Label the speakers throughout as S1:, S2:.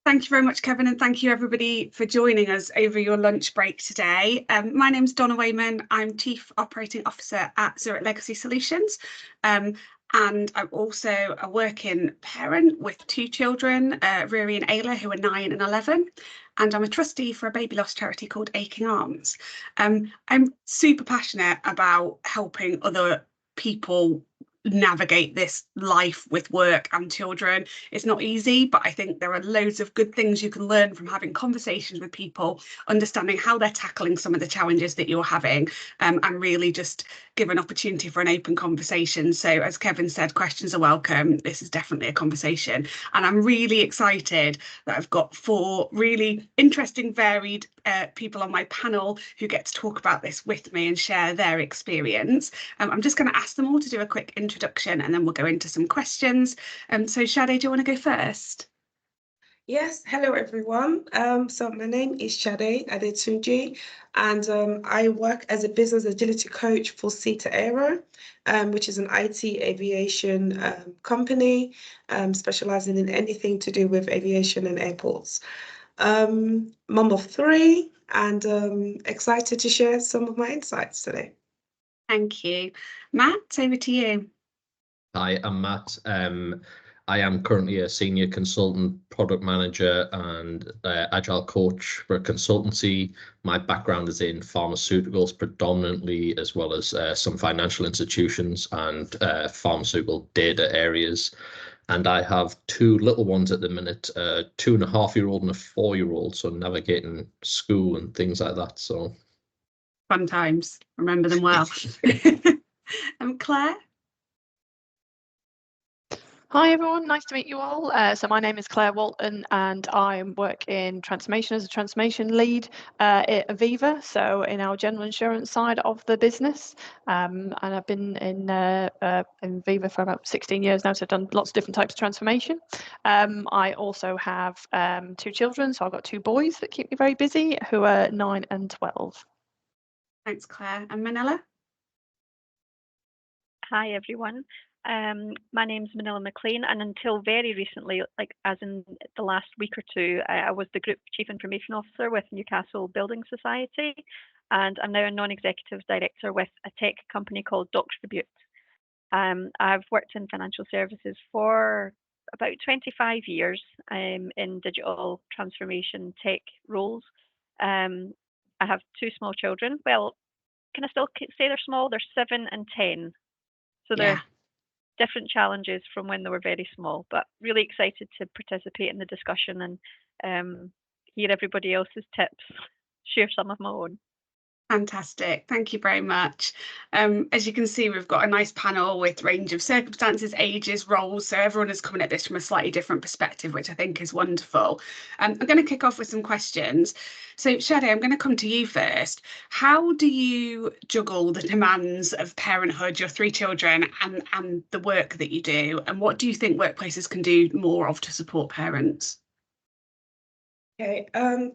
S1: Thank you very much, Kevin, and thank you everybody for joining us over your lunch break today. My name's Donna Wayman. I'm Chief Operating Officer at Zurich Legacy Solutions. And I'm also a working parent with two children, Rory and Ayla, who are 9 and 11. And I'm a trustee for a baby loss charity called Aching Arms. I'm super passionate about helping other people navigate this life with work and children. It's not easy, but I think there are loads of good things you can learn from having conversations with people, understanding how they're tackling some of the challenges that you're having, and really just give an opportunity for an open conversation. So as Kevin said, questions are welcome. This is definitely a conversation, and I'm really excited that I've got 4 really interesting, varied people on my panel who get to talk about this with me and share their experience. I'm just going to ask them all to do a quick introduction and then we'll go into some questions. So Shade, do you want to go first?
S2: Yes, hello everyone. So my name is Shade Adetunji, and I work as a business agility coach for Sita Aero, which is an IT aviation company specializing in anything to do with aviation and airports. Mum of 3, and excited to share some of my insights today.
S1: Thank you. Matt, over to you.
S3: Hi, I'm Matt. I am currently a senior consultant, product manager, and agile coach for a consultancy. My background is in pharmaceuticals predominantly, as well as some financial institutions and pharmaceutical data areas. And I have 2 little ones at the minute, a 2.5-year-old and a 4-year-old, so navigating school and things like that. So
S1: fun times, remember them well. Claire?
S4: Hi everyone, nice to meet you all. So my name is Claire Walton and I work in transformation as a transformation lead at Aviva, so in our general insurance side of the business. And I've been in Aviva for about 16 years now, so I've done lots of different types of transformation. I also have 2 children, so I've got 2 boys that keep me very busy who are 9 and 12.
S1: Thanks, Claire. And Manila?
S5: Hi everyone. My name's Manila McLean, and until very recently, like as in the last week or 2, I was the Group Chief Information Officer with Newcastle Building Society, and I'm now a non-executive director with a tech company called Doctribute. I've worked in financial services for about 25 years in digital transformation tech roles. I have 2 small children. Well, can I still say they're small? They're 7 and 10. So they're different challenges from when they were very small, but really excited to participate in the discussion and hear everybody else's tips, share some of my own.
S1: Fantastic, thank you very much. As you can see, we've got a nice panel with range of circumstances, ages, roles, so everyone is coming at this from a slightly different perspective, which I think is wonderful. I'm going to kick off with some questions. So Shade, I'm going to come to you first. How do you juggle the demands of parenthood, your 3 children, and the work that you do, and what do you think workplaces can do more of to support parents?
S2: Okay,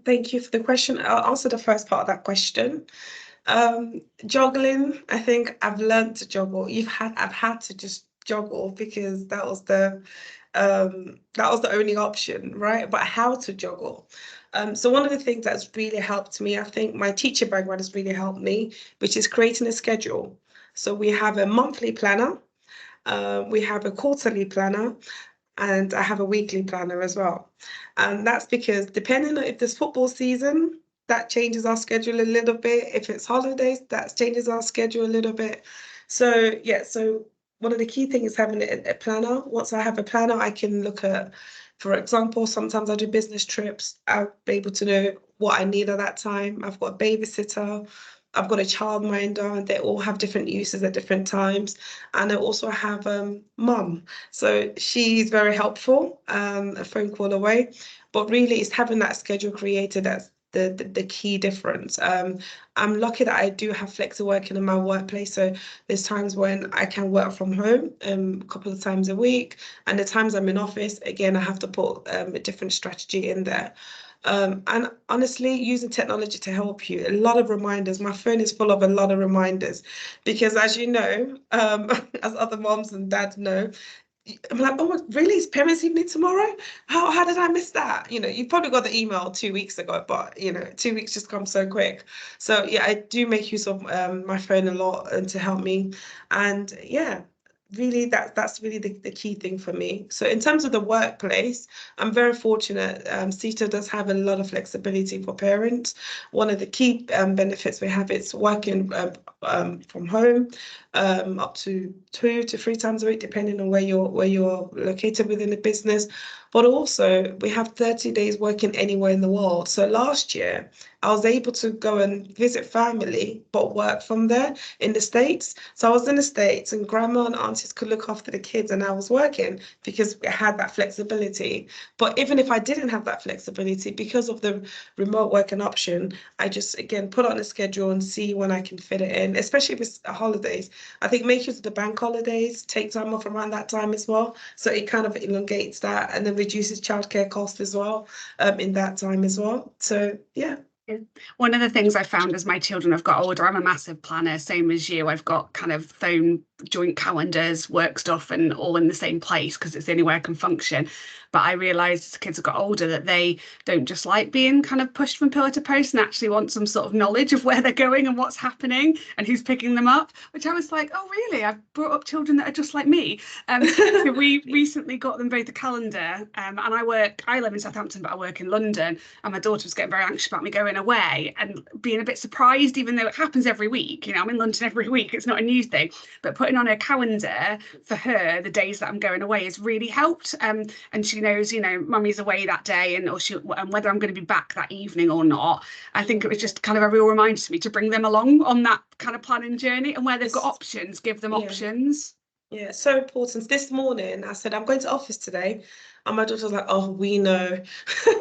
S2: thank you for the question. I'll answer the first part of that question. Juggling, I think I've learned to juggle. I've had to just juggle because that was the only option, right? But how to juggle? So one of the things that's really helped me, I think my teacher background has really helped me, which is creating a schedule. So we have a monthly planner, we have a quarterly planner, and I have a weekly planner as well. And that's because depending on if there's football season, that changes our schedule a little bit. If it's holidays, that changes our schedule a little bit. So yeah, so one of the key things is having a planner. Once I have a planner, I can look at, for example, sometimes I do business trips. I'll be able to know what I need at that time. I've got a babysitter, I've got a childminder, and they all have different uses at different times. And I also have mum. So she's very helpful, a phone call away. But really, it's having that schedule created that's the key difference. I'm lucky that I do have flexi working in my workplace. So there's times when I can work from home a couple of times a week. And the times I'm in office, again, I have to put a different strategy in there. And honestly, using technology to help you, a lot of reminders. My phone is full of a lot of reminders because, as you know, as other moms and dads know, I'm like, oh, really? It's parents' evening tomorrow? How did I miss that? You know, you probably got the email 2 weeks ago, but you know, 2 weeks just come so quick. So yeah, I do make use of my phone a lot and to help me. And yeah, really that's really the key thing for me. So in terms of the workplace, I'm very fortunate. SETA does have a lot of flexibility for parents. One of the key benefits we have is working from home up to 2 to 3 times a week, depending on where you're located within the business. But also we have 30 days working anywhere in the world. So last year I was able to go and visit family, but work from there in the States. So I was in the States and grandma and aunties could look after the kids and I was working because I had that flexibility. But even if I didn't have that flexibility, because of the remote working option, I just, again, put on a schedule and see when I can fit it in, especially if it's holidays. I think make use of the bank holidays, take time off around that time as well. So it kind of elongates that and then reduces childcare costs as well in that time as well. So yeah.
S1: One of the things I found as my children have got older, I'm a massive planner, same as you. I've got kind of phone joint calendars, work stuff, and all in the same place because it's the only way I can function. But I realised as kids have got older that they don't just like being kind of pushed from pillar to post and actually want some sort of knowledge of where they're going and what's happening and who's picking them up, which I was like, oh, really? I've brought up children that are just like me. So we recently got them both a calendar and I live in Southampton, but I work in London, and my daughter was getting very anxious about me going away and being a bit surprised, even though it happens every week. You know, I'm in London every week. It's not a new thing, but putting on her calendar for her the days that I'm going away has really helped. And she knows, you know, mummy's away that day and whether I'm going to be back that evening or not. I think it was just kind of a real reminder to me to bring them along on that kind of planning journey, and where they've got options, give them options.
S2: Yeah, so important. This morning I said I'm going to office today. And my daughter was like, oh, we know,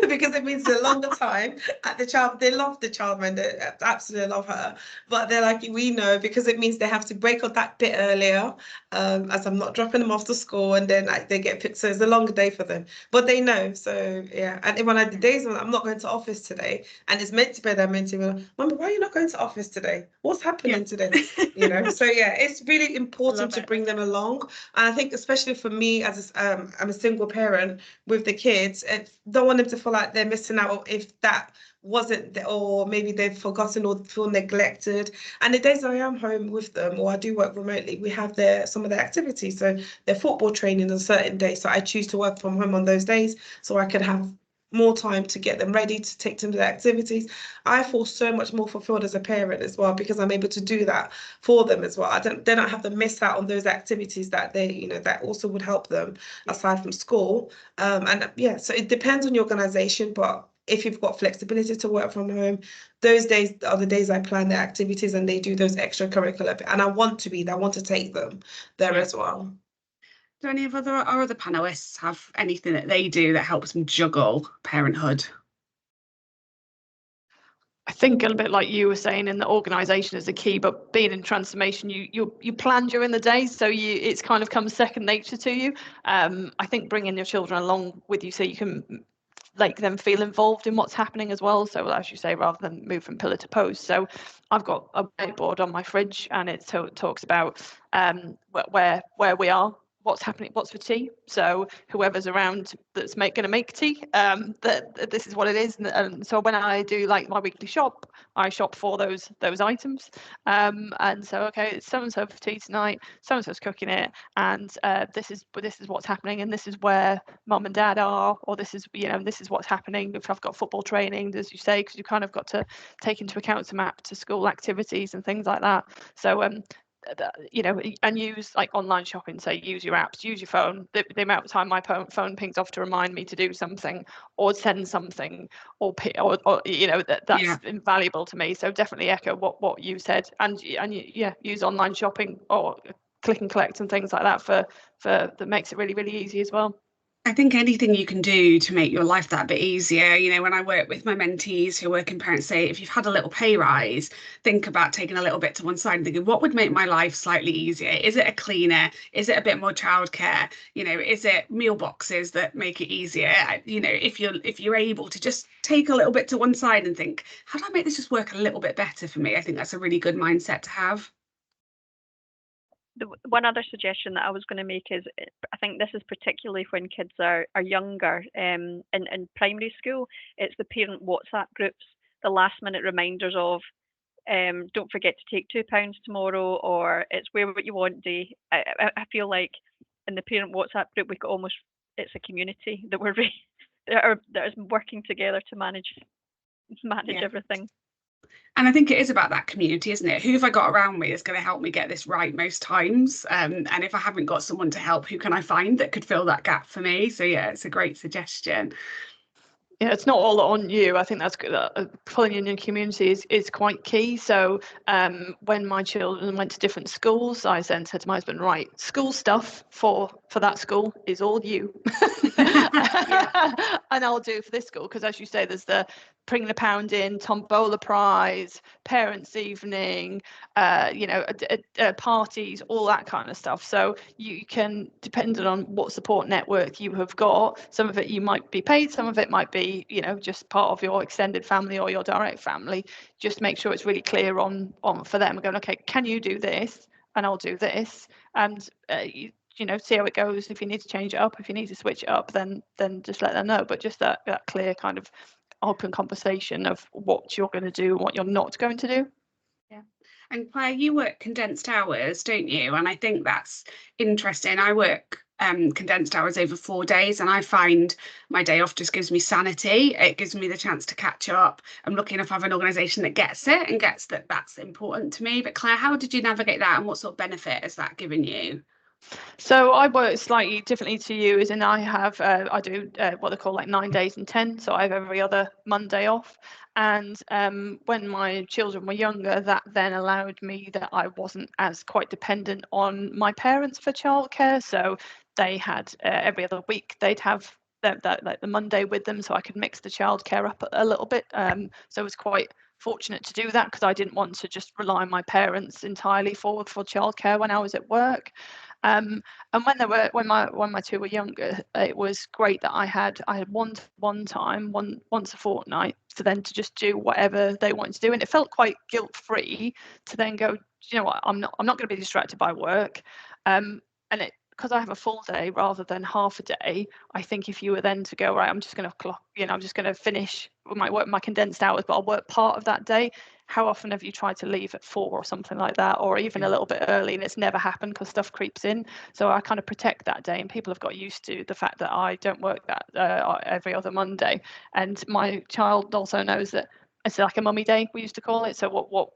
S2: because it means a longer time at the child. They love the childminder, they absolutely love her. But they're like, we know, because it means they have to break up that bit earlier, as I'm not dropping them off to school, and then they get picked. So it's a longer day for them. But they know. So yeah. And when I had the days when I'm not going to office today, and it's meant to be, they're meant to be, Mummy, why are you not going to office today? What's happening today? You know, so yeah, it's really important to bring them along. And I think especially for me as I'm a single parent with the kids, and don't want them to feel like they're missing out if that wasn't or maybe they've forgotten or feel neglected. And the days I am home with them, or I do work remotely, we have some of their activities. So their football training on certain days, so I choose to work from home on those days so I could have more time to get them ready to take them to the activities. I feel so much more fulfilled as a parent as well, because I'm able to do that for them as well. They don't have to miss out on those activities that they, you know, that also would help them aside from school. And yeah, so it depends on your organization, but if you've got flexibility to work from home, those days are the days I plan their activities and they do those extracurricular, and I want to take them there as well.
S1: Do any of our other panelists have anything that they do that helps them juggle parenthood?
S4: I think a little bit like you were saying, in the organisation is the key, but being in transformation, you plan during the day, so it's kind of comes second nature to you. I think bringing your children along with you so you can make them feel involved in what's happening as well. So as you say, rather than move from pillar to post. So I've got a whiteboard on my fridge, and it talks about where we are, what's happening, what's for tea. So whoever's around that's going to make tea, that this is what it is. And so when I do like my weekly shop, I shop for those items. And so, okay, it's so and so for tea tonight, so and so's cooking it, and this is what's happening, and this is where mum and dad are, or this is, you know, this is what's happening if I've got football training, as you say, because you kind of got to take into account some after school activities and things like that. So you know, and use like online shopping, say use your apps, use your phone. The amount of time my phone pings off to remind me to do something or send something or you know, that's invaluable to me. So definitely echo what you said, and use online shopping or click and collect and things like that for that makes it really, really easy as well.
S1: I think anything you can do to make your life that bit easier. You know, when I work with my mentees who are working parents, say, if you've had a little pay rise, think about taking a little bit to one side and thinking, what would make my life slightly easier? Is it a cleaner? Is it a bit more childcare? You know, is it meal boxes that make it easier? You know, if you're able to just take a little bit to one side and think, how do I make this just work a little bit better for me? I think that's a really good mindset to have.
S5: one other suggestion that I was going to make is, I think this is particularly when kids are younger, in primary school. It's the parent WhatsApp groups, the last minute reminders of, don't forget to take £2 tomorrow, or it's wear what you want day. I feel like in the parent WhatsApp group we've got almost, it's a community that that is working together to manage
S1: Yeah.
S5: everything.
S1: And I think it is about that community, isn't it? Who have I got around me is going to help me get this right most times? And if I haven't got someone to help, who can I find that could fill that gap for me? So yeah, it's a great suggestion.
S4: Yeah, it's not all on you. I think that's good. Pulling in your community is quite key. So when my children went to different schools, I then said to my husband, right, school stuff for that school is all you. And I'll do for this school, because as you say, there's the bring the pound in, tombola prize, parents' evening, parties, all that kind of stuff. So you can, depending on what support network you have got, some of it you might be paid, some of it might be, just part of your extended family or your direct family. Just make sure it's really clear on for them, going, okay, can you do this? And I'll do this. And see how it goes. If you need to change it up, if you need to switch it up, then just let them know. But just that clear kind of open conversation of what you're going to do and what you're not going to do.
S1: Yeah. And Claire, you work condensed hours, don't you? And I think that's interesting. I work condensed hours over 4 days, and I find my day off just gives me sanity. It gives me the chance to catch up. I'm lucky enough to have an organisation that gets it and gets that that's important to me. But Claire, how did you navigate that, and what sort of benefit has that given you?
S4: So I work slightly differently to you, as in I do what they call like 9 days and 10. So I have every other Monday off. And when my children were younger, that then allowed me that I wasn't as quite dependent on my parents for childcare. So they had every other week they'd have that like the Monday with them, so I could mix the childcare up a little bit. So it was quite fortunate to do that, because I didn't want to just rely on my parents entirely for childcare when I was at work. And when my two were younger, it was great that I had one time once a fortnight for them to just do whatever they wanted to do, and it felt quite guilt-free to then go, you know what, I'm not going to be distracted by work, and it, because I have a full day rather than half a day. I think if you were then to go, right, I'm just going to finish my condensed hours, but I'll work part of that day. How often have you tried to leave at 4 or something like that, or even a little bit early, and it's never happened because stuff creeps in? So I kind of protect that day, and people have got used to the fact that I don't work that every other Monday. And my child also knows that it's like a mummy day, we used to call it. So what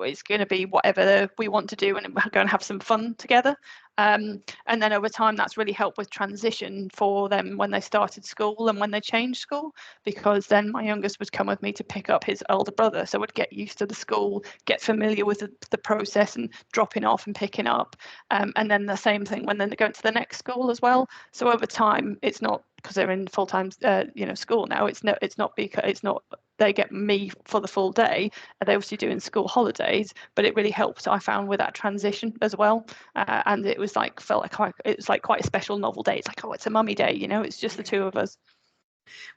S4: it's going to be whatever we want to do, and we're going to have some fun together. And then over time, that's really helped with transition for them when they started school and when they changed school, because then my youngest would come with me to pick up his older brother. So would get used to the school, get familiar with the process and dropping off and picking up. And then the same thing when they're going to the next school as well. So over time, it's not because they're in full-time school now. It's not they get me for the full day. They obviously do in school holidays, but it really helped, I found, with that transition as well. And it was like quite a special novel day. It's like, oh, it's a mummy day, it's just the two of us.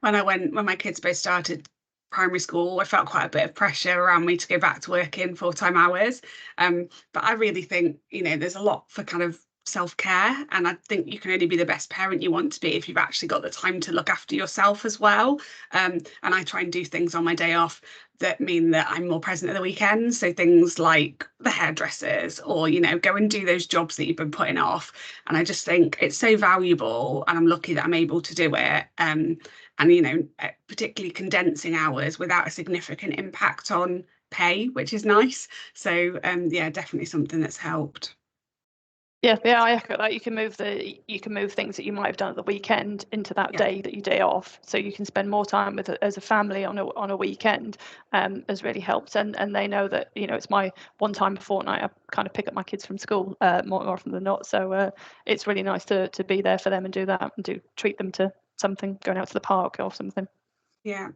S1: When my kids both started primary school, I felt quite a bit of pressure around me to go back to working full-time hours. But I really think, there's a lot for kind of self-care, and I think you can only be the best parent you want to be if you've actually got the time to look after yourself as well. And I try and do things on my day off that mean that I'm more present at the weekend. So things like the hairdressers, or go and do those jobs that you've been putting off. And I just think it's so valuable, and I'm lucky that I'm able to do it. And particularly condensing hours without a significant impact on pay, which is nice. So definitely something that's helped.
S4: Yeah, I echo that. You can move things that you might have done at the weekend into that day off, so you can spend more time as a family on a weekend. Has really helped, and they know that it's my one time a fortnight. I kind of pick up my kids from school more often than not, so it's really nice to be there for them and do that, and treat them to something, going out to the park or something.
S1: Yeah.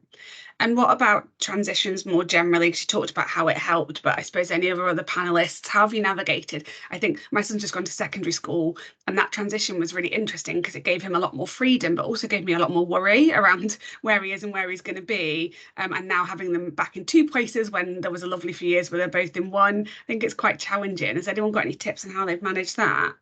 S1: And what about transitions more generally? 'Cause you talked about how it helped, but I suppose any of our other panelists, how have you navigated? I think my son's just gone to secondary school, and that transition was really interesting because it gave him a lot more freedom, but also gave me a lot more worry around where he is and where he's going to be. And now having them back in two places when there was a lovely few years where they're both in one, I think it's quite challenging. Has anyone got any tips on how they've managed that?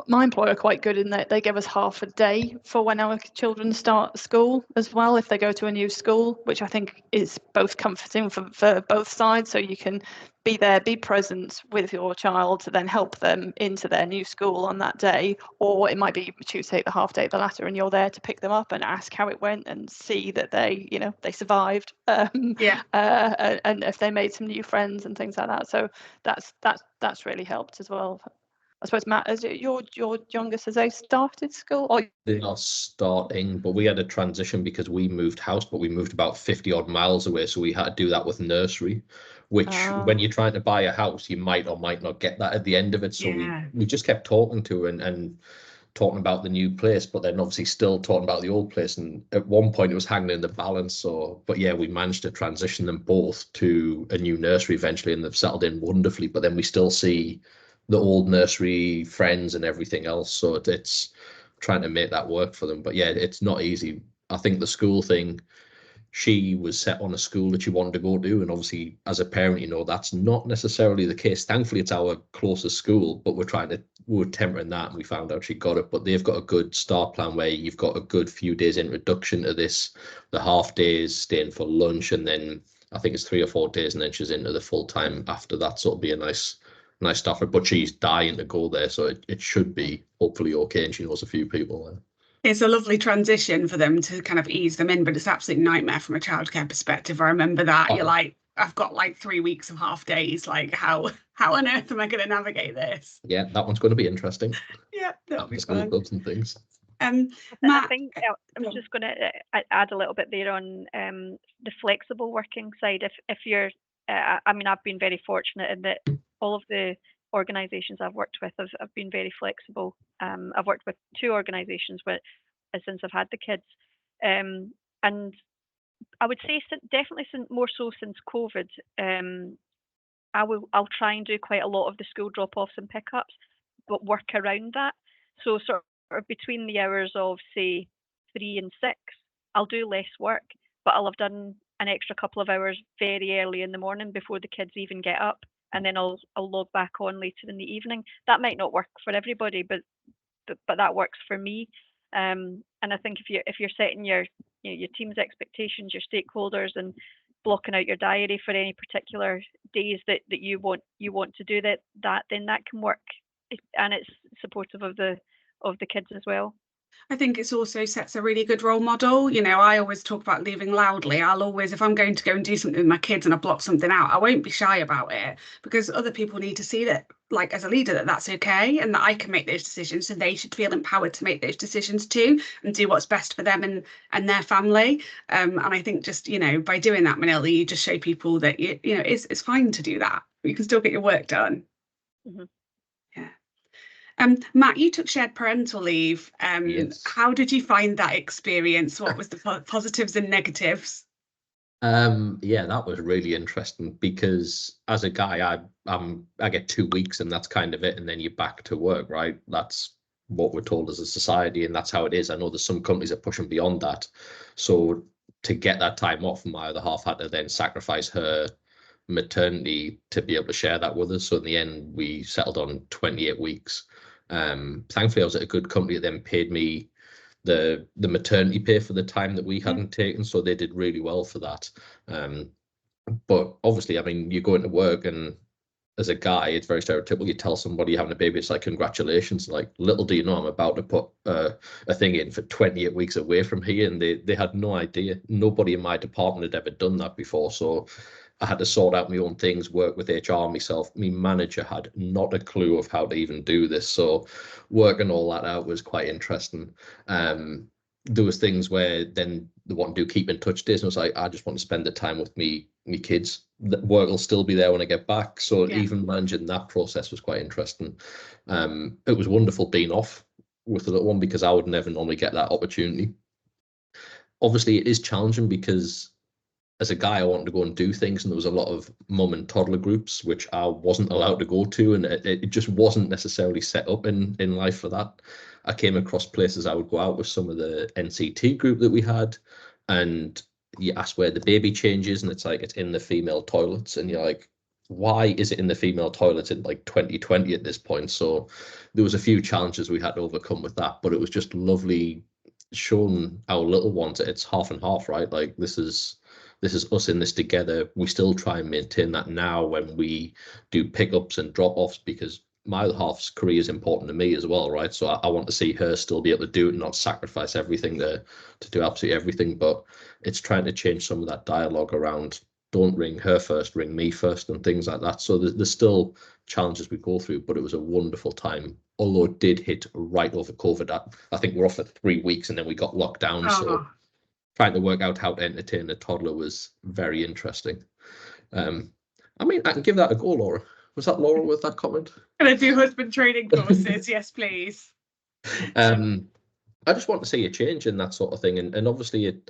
S4: My employer are quite good in that they give us half a day for when our children start school as well, if they go to a new school, which I think is both comforting for both sides. So you can be there, be present with your child to then help them into their new school on that day. Or it might be you choose to take the half day, the latter, and you're there to pick them up and ask how it went and see that they, you know, they survived. And if they made some new friends and things like that. So that's really helped as well. I suppose, Matt, is it your youngest, has they started school? Or
S3: They're not starting, but we had a transition because we moved house, but we moved about 50 odd miles away. So we had to do that with nursery, which when you're trying to buy a house, you might or might not get that at the end of it. So we just kept talking to her and talking about the new place, but then obviously still talking about the old place. And at one point it was hanging in the balance. So, but yeah, we managed to transition them both to a new nursery eventually, and they've settled in wonderfully. But then we still see the old nursery friends and everything else. So it's trying to make that work for them. But yeah, it's not easy. I think the school thing, she was set on a school that she wanted to go to. And obviously, as a parent, you know, that's not necessarily the case. Thankfully, it's our closest school, but we were tempering that and we found out she got it. But they've got a good start plan where you've got a good few days introduction to this, the half days, staying for lunch, and then I think it's 3 or 4 days, and then she's into the full time after that. So it'll be a nice stuff, but she's dying to go there, so it should be hopefully okay, and she knows a few people there.
S1: It's a lovely transition for them to kind of ease them in, but it's absolute nightmare from a childcare perspective. I remember that. You're like, I've got like 3 weeks of half days, like how on earth am I going to navigate this?
S3: Yeah, that one's going to be interesting.
S1: Yeah, that'll be
S3: school
S1: fun.
S3: clubs and things.
S1: Matt,
S5: I think I was just going to add a little bit there on the flexible working side. If you're, I mean, I've been very fortunate in that all of the organisations I've worked with have been very flexible. I've worked with 2 organisations since I've had the kids, and I would say definitely more so since COVID. I'll try and do quite a lot of the school drop-offs and pickups, but work around that. So sort of between the hours of say 3 and 6, I'll do less work, but I'll have done an extra couple of hours very early in the morning before the kids even get up, and then I'll log back on later in the evening. That might not work for everybody, but that works for me. And I think if you're setting your team's expectations, your stakeholders, and blocking out your diary for any particular days that you want to do that, then that can work, and it's supportive of the kids as well.
S1: I think it's also sets a really good role model. You know, I always talk about leaving loudly. I'll always, if I'm going to go and do something with my kids and I block something out, I won't be shy about it, because other people need to see that, like as a leader, that's okay, and that I can make those decisions, so they should feel empowered to make those decisions too and do what's best for them and their family. And I think just, you know, by doing that, Manila, you just show people that you know it's fine to do that. You can still get your work done.
S5: Mm-hmm.
S1: Matt, you took shared parental leave.
S3: Yes.
S1: How did you find that experience? What was the positives and negatives?
S3: Yeah, that was really interesting, because as a guy, I get 2 weeks and that's kind of it, and then you're back to work, right? That's what we're told as a society, and that's how it is. I know there's some companies that are pushing beyond that. So to get that time off, my other half had to then sacrifice her maternity to be able to share that with us. So in the end, we settled on 28 weeks. Thankfully, I was at a good company that then paid me the maternity pay for the time that we hadn't taken, so they did really well for that. But obviously, I mean, you go into work, and as a guy, it's very stereotypical. You tell somebody you're having a baby, it's like, congratulations. Like, little do you know, I'm about to put a thing in for 28 weeks away from here, and they had no idea. Nobody in my department had ever done that before, so I had to sort out my own things, work with HR myself. My manager had not a clue of how to even do this, so working all that out was quite interesting. There was things where then they want to do keep in touch days, and I was like, I just want to spend the time with me kids. The work will still be there when I get back, so even managing that process was quite interesting. It was wonderful being off with the little one, because I would never normally get that opportunity. obviously it is challenging because as a guy, I wanted to go and do things, and there was a lot of mum and toddler groups which I wasn't allowed to go to, and it just wasn't necessarily set up in life for that. I came across places I would go out with some of the NCT group that we had, and you ask where the baby changes, and it's like it's in the female toilets, and you're like, why is it in the female toilets in like 2020 at this point? So there was a few challenges we had to overcome with that, but it was just lovely showing our little ones that it's half and half, right? Like this is us in this together. We still try and maintain that now when we do pickups and drop-offs, because my other half's career is important to me as well, right? So I want to see her still be able to do it and not sacrifice everything to do absolutely everything. But it's trying to change some of that dialogue around don't ring her first, ring me first, and things like that. So there's still challenges we go through, but it was a wonderful time. Although it did hit right over COVID. I think we're off for 3 weeks and then we got locked down. So trying to work out how to entertain a toddler was very interesting. I mean, I can give that a go, Laura. Was that Laura with that comment?
S1: Can I do husband training courses? Yes, please.
S3: I just want to see a change in that sort of thing. And obviously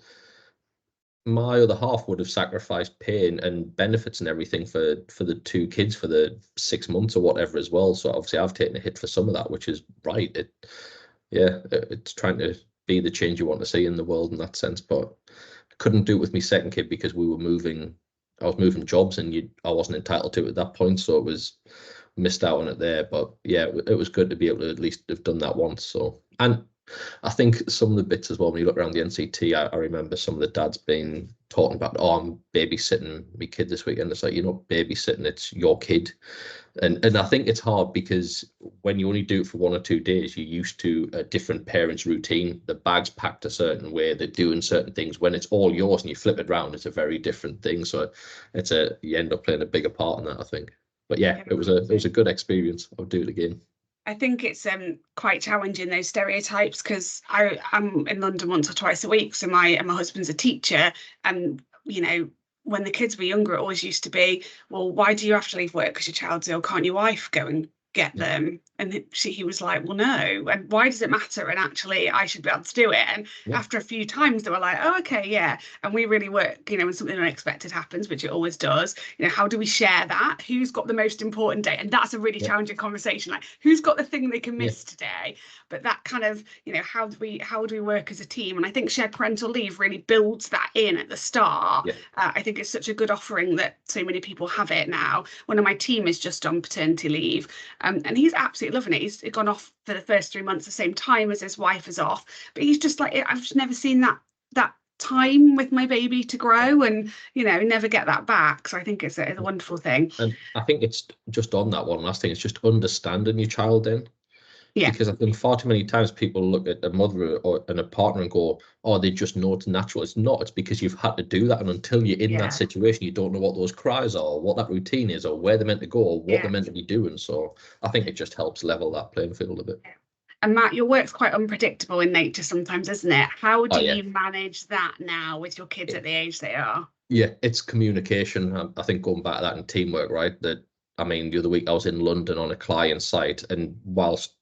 S3: my other half would have sacrificed pay and benefits and everything for the 2 kids for the 6 months or whatever as well. So obviously I've taken a hit for some of that, which is right. It's trying to be the change you want to see in the world in that sense, but I couldn't do it with my second kid because we were moving. I was moving jobs and I wasn't entitled to it at that point, so it was missed out on it there. But yeah, it was good to be able to at least have done that once. So, and I think some of the bits as well, when you look around the NCT, I remember some of the dads being talking about, oh, I'm babysitting my kid this weekend. It's like, you're not babysitting, it's your kid. And I think it's hard because when you only do it for 1 or 2 days, you're used to a different parent's routine. The bag's packed a certain way, they're doing certain things. When it's all yours and you flip it around, it's a very different thing. So you end up playing a bigger part in that, I think. But yeah, it was a good experience. I'll do it again.
S1: I think it's quite challenging, those stereotypes, because I'm in London once or twice a week. So my husband's a teacher, and you know, when the kids were younger, it always used to be, well, why do you have to leave work because your child's ill? Can't your wife go and get them? And he was like, well, no. And why does it matter? And actually, I should be able to do it. And after a few times, they were like, oh, okay, yeah. And we really work, you know, when something unexpected happens, which it always does, you know, how do we share that? Who's got the most important day? And that's a really challenging conversation. Like, who's got the thing they can miss today? But that kind of, you know, how do we work as a team? And I think shared parental leave really builds that in at the start. I think it's such a good offering that so many people have it now. One of my team is just on paternity leave, and he's absolutely loving it. He's gone off for the first 3 months the same time as his wife is off, but he's just like, I've just never seen that time with my baby to grow, and you know, never get that back. So I think it's a wonderful thing.
S3: And I think it's just on that one last thing, it's just understanding your child then. Because I think far too many times people look at a mother and a partner and go, oh, they just know it's natural. It's not. It's because you've had to do that. And until you're in that situation, you don't know what those cries are, or what that routine is, or where they're meant to go, or what they're meant to be doing. So I think it just helps level that playing field a bit.
S1: And Matt, your work's quite unpredictable in nature sometimes, isn't it? How do you manage that now with your kids at the age they are? Yeah,
S3: it's communication. I think going back to that and teamwork, right? That, I mean, the other week I was in London on a client site, and whilst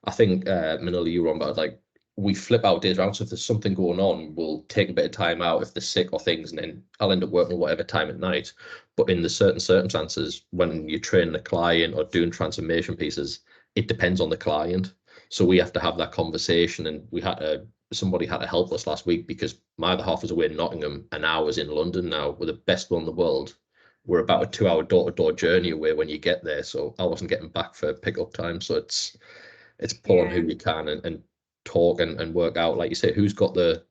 S3: I think, Manila, you were on about, like, we flip our days around. So if there's something going on, we'll take a bit of time out if they're sick or things, and then I'll end up working whatever time at night. But in the certain circumstances, when you're training a client or doing transformation pieces, it depends on the client. So we have to have that conversation, and somebody had to help us last week because my other half was away in Nottingham and I was in London now. We're the best one in the world. We're about a 2-hour door-to-door journey away when you get there. So I wasn't getting back for pickup time. So it's pull on who you can and talk and work out, like you say, who's got the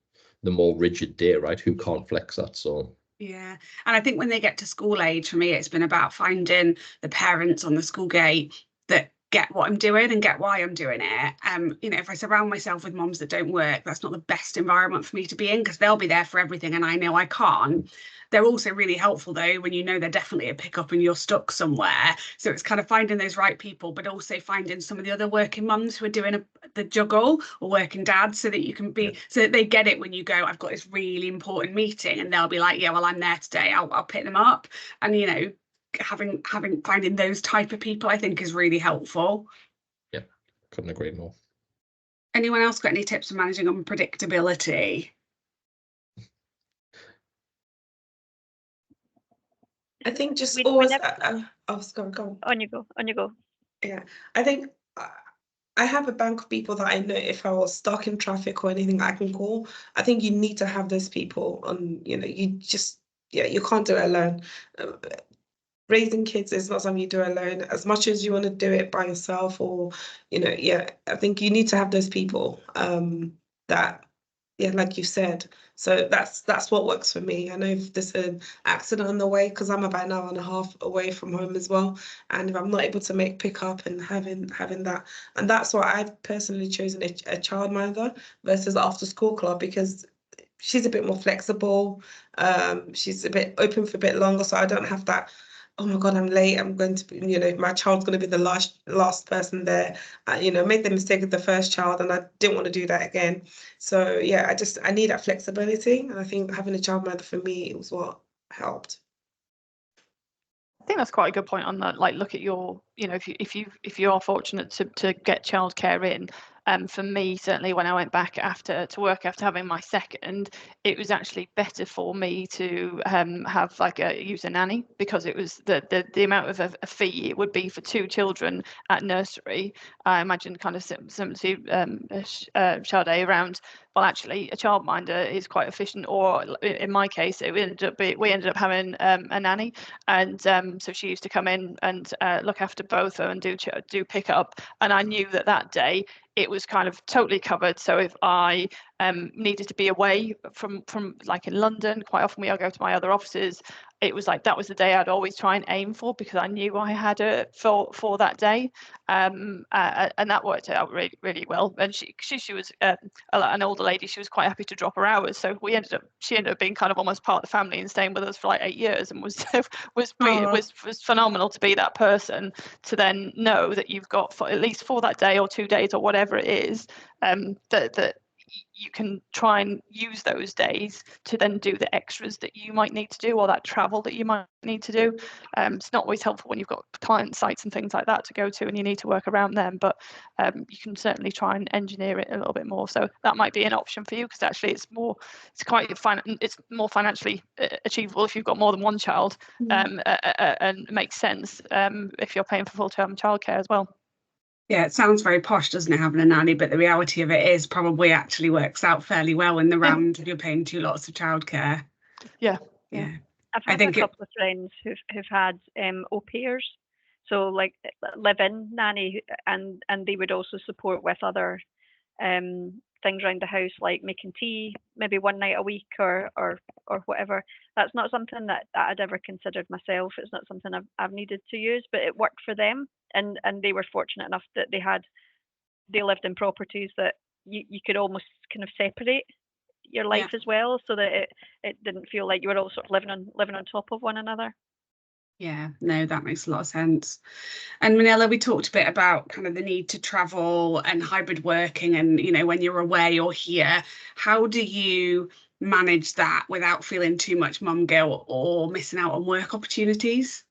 S3: more rigid day, right? Who can't flex that. So
S1: yeah, and I think when they get to school age, for me, it's been about finding the parents on the school gate that get what I'm doing and get why I'm doing it. You know, if I surround myself with moms that don't work, that's not the best environment for me to be in, because they'll be there for everything and I know I can't. They're also really helpful though when you know they're definitely a pickup and you're stuck somewhere. So it's kind of finding those right people, but also finding some of the other working mums who are doing the juggle, or working dads, so that you can be, so that they get it when you go, I've got this really important meeting, and they'll be like, yeah, well, I'm there today, I'll pick them up. And you know, finding those type of people, I think, is really helpful.
S3: Yeah, couldn't agree more.
S1: Anyone else got any tips for managing unpredictability?
S2: I think just
S5: We
S2: always.
S5: never-
S2: Go.
S5: On you go. On you go.
S2: Yeah, I think I have a bank of people that I know if I was stuck in traffic or anything I can call. I think you need to have those people on, you just, yeah, you can't do it alone. Uh, Raising kids is not something you do alone. As much as you want to do it by yourself or, yeah, I think you need to have those people that, yeah, like you said. So that's what works for me. I know if there's an accident on the way, because I'm about an hour and a half away from home as well, and if I'm not able to make pickup and having that, and that's why I've personally chosen a childminder versus after school club, because she's a bit more flexible. She's a bit open for a bit longer, so I don't have that. Oh my God, I'm late. I'm going to be, my child's going to be the last person there. Made the mistake of the first child, and I didn't want to do that again. So yeah, I need that flexibility, and I think having a childminder for me was what helped.
S4: I think that's quite a good point on that. Like, look at your, if you are fortunate to get childcare in. For me, certainly when I went back to work after having my second, it was actually better for me to have use a nanny, because it was the amount of a fee it would be for 2 children at nursery. I imagine kind of similar to Sade around. Well, actually, a childminder is quite efficient, or in my case, we ended up having a nanny, and so she used to come in and look after both of them and do pick up. And I knew that day it was kind of totally covered. So if I needed to be away from like in London, quite often we all go to my other offices. It was like that was the day I'd always try and aim for, because I knew I had it for that day, and that worked out really, really well. And she was an older lady. She was quite happy to drop her hours, so she ended up being kind of almost part of the family and staying with us for like 8 years, and was phenomenal to be that person, to then know that you've got at least for that day or 2 days or whatever it is, that you can try and use those days to then do the extras that you might need to do, or that travel that you might need to do. It's not always helpful when you've got client sites and things like that to go to and you need to work around them, but you can certainly try and engineer it a little bit more. So that might be an option for you, because actually it's more financially achievable if you've got more than one child, and it makes sense if you're paying for full-term childcare as well.
S1: Yeah, it sounds very posh, doesn't it, having a nanny? But the reality of it is probably actually works out fairly well in the round if you're paying 2 lots of childcare.
S4: Yeah.
S5: I've had a couple of friends who've had au pairs, so like live-in nanny, and they would also support with other things around the house, like making tea maybe one night a week or whatever. That's not something that I'd ever considered myself. It's not something I've needed to use, but it worked for them, and they were fortunate enough that they lived in properties that you could almost kind of separate your life as well, so that it didn't feel like you were all sort of living on top of one another.
S1: Yeah, no, that makes a lot of sense. And Manila, we talked a bit about kind of the need to travel and hybrid working, and when you're away or here, how do you manage that without feeling too much mum guilt or missing out on work opportunities?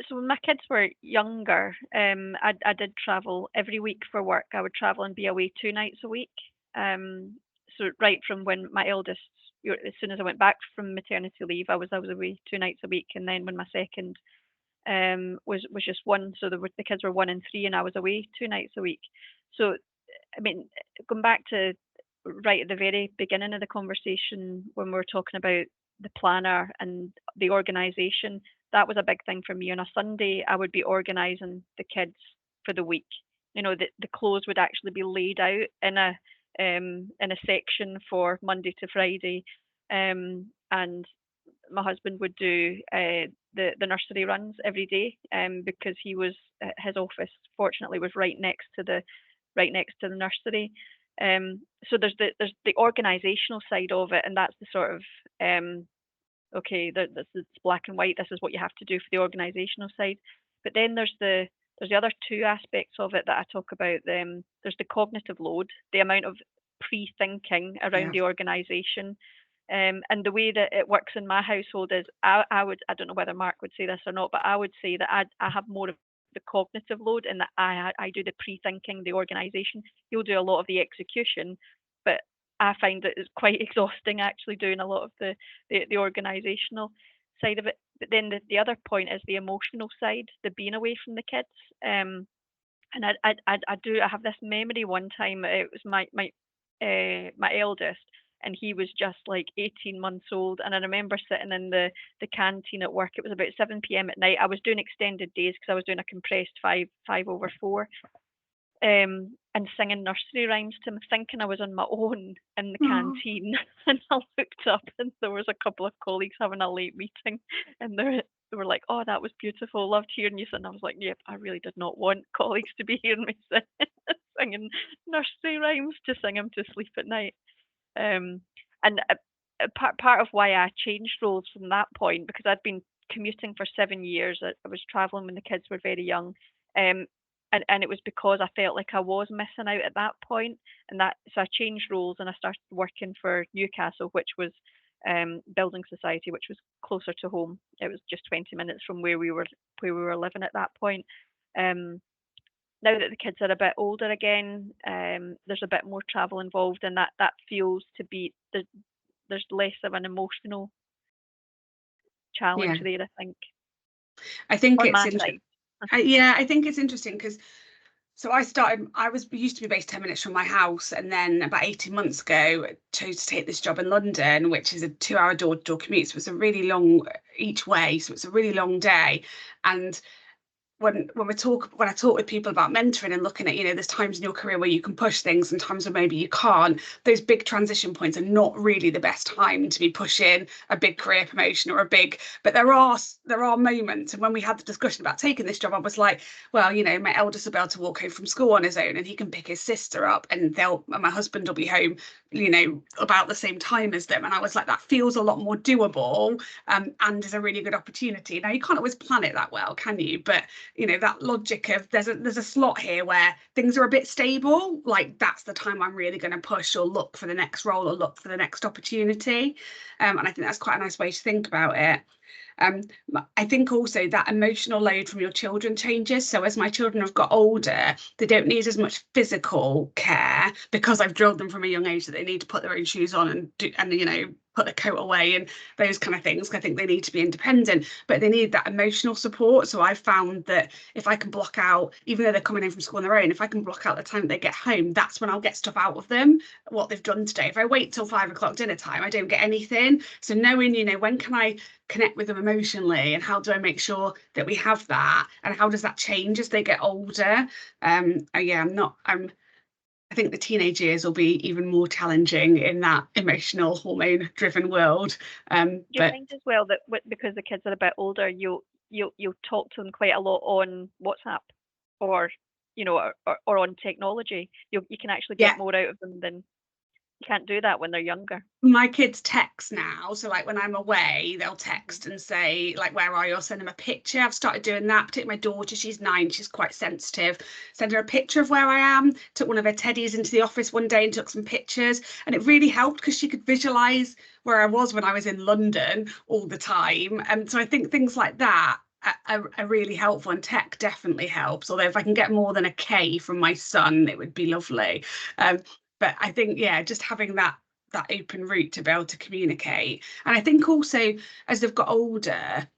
S5: So when my kids were younger, I did travel every week for work. I would travel and be away 2 nights a week. So right from when my eldest, as soon as I went back from maternity leave, I was away 2 nights a week, and then when my second was just one, so the kids were 1 and 3, and I was away 2 nights a week. So I mean, going back to right at the very beginning of the conversation when we were talking about the planner and the organisation, that was a big thing for me. On a Sunday, I would be organising the kids for the week. The clothes would actually be laid out in a section for Monday to Friday, and my husband would do the nursery runs every day, because his office fortunately was right next to the nursery. So there's the organisational side of it, and that's the sort of okay, it's black and white. This is what you have to do for the organisational side. But then there's the other 2 aspects of it that I talk about. There's the cognitive load, the amount of pre-thinking around the organisation. And the way that it works in my household is I don't know whether Mark would say this or not, but I would say that I have more of the cognitive load, and that I do the pre-thinking, the organisation. He'll do a lot of the execution, but I find that it's quite exhausting actually doing a lot of the organisational. side of it. But then the other point is the emotional side, the being away from the kids. And I have this memory one time. It was my eldest, and he was just like 18 months old. And I remember sitting in the canteen at work. It was about 7 p.m. at night. I was doing extended days because I was doing a compressed 5/4. And singing nursery rhymes to him, thinking I was on my own in the canteen. And I looked up, and there was a couple of colleagues having a late meeting, and they were like, "Oh, that was beautiful. Loved hearing you sing." And I was like, "Yep, I really did not want colleagues to be hearing me singing nursery rhymes to sing him to sleep at night." And part of why I changed roles from that point, because I'd been commuting for 7 years. I was traveling when the kids were very young. And it was because I felt like I was missing out at that point, so I changed roles and I started working for Newcastle, which was building society, which was closer to home. It was just 20 minutes from where we were living at that point. Now that the kids are a bit older again, there's a bit more travel involved, and that feels to be there's less of an emotional challenge there, I think.
S1: I think
S5: on
S1: it's
S5: my
S1: interesting.
S5: side.
S1: I think it's interesting because I used to be based 10 minutes from my house, and then about 18 months ago chose to take this job in London, which is a 2-hour door-to-door commute. So it's a really long each way, so it's a really long day. And when I talk with people about mentoring and looking at, there's times in your career where you can push things and times where maybe you can't, those big transition points are not really the best time to be pushing a big career promotion but there are moments. And when we had the discussion about taking this job, I was like, well, my eldest will be able to walk home from school on his own, and he can pick his sister up, and my husband will be home, about the same time as them. And I was like, that feels a lot more doable, and is a really good opportunity. Now, you can't always plan it that well, can you? But that logic of there's a slot here where things are a bit stable, like that's the time I'm really going to push or look for the next role or look for the next opportunity. And I think that's quite a nice way to think about it. I think also that emotional load from your children changes. So as my children have got older, they don't need as much physical care, because I've drilled them from a young age that they need to put their own shoes on and put their coat away and those kind of things. I think they need to be independent, but they need that emotional support. So I've found that if I can block out, even though they're coming in from school on their own, if I can block out the time that they get home, that's when I'll get stuff out of them, what they've done today. If I wait till 5 o'clock dinner time, I don't get anything. So knowing, when can I connect with them emotionally, and how do I make sure that we have that, and how does that change as they get older? I think the teenage years will be even more challenging in that emotional, hormone-driven world.
S5: Do you think as well that because the kids are a bit older, you'll talk to them quite a lot on WhatsApp, or or on technology? You can actually get more out of them than you can't do that when they're younger.
S1: My kids text now, so like when I'm away, they'll text and say, like, where are you? I'll send them a picture. I've started doing that. Particularly my daughter, she's 9, she's quite sensitive. Send her a picture of where I am. Took one of her teddies into the office one day and took some pictures, and it really helped because she could visualize where I was when I was in London all the time. And so I think things like that are really helpful, and tech definitely helps. Although if I can get more than a K from my son, it would be lovely. But I think, just having that open route to be able to communicate. And I think also as they've got older,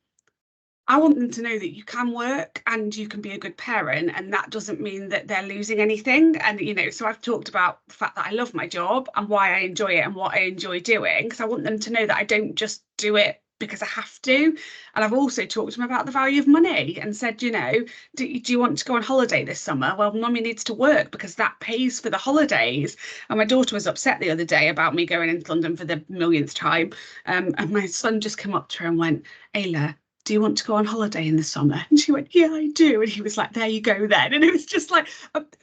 S1: I want them to know that you can work and you can be a good parent, and that doesn't mean that they're losing anything. And, so I've talked about the fact that I love my job and why I enjoy it and what I enjoy doing, because I want them to know that I don't just do it because I have to. And I've also talked to them about the value of money and said, do you want to go on holiday this summer? Well, mummy needs to work because that pays for the holidays. And my daughter was upset the other day about me going into London for the millionth time. And my son just came up to her and went, Ayla, do you want to go on holiday in the summer? And she went, yeah, I do. And he was like, there you go then. And it was just like, but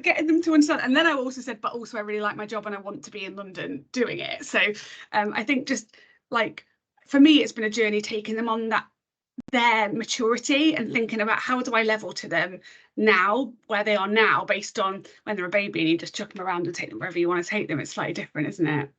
S1: getting them to understand. And then I also said, but also I really like my job and I want to be in London doing it. So I think just like, for me, it's been a journey taking them on their maturity and thinking about how do I level to them now, where they are now, based on when they're a baby and you just chuck them around and take them wherever you want to take them. It's slightly different, isn't it?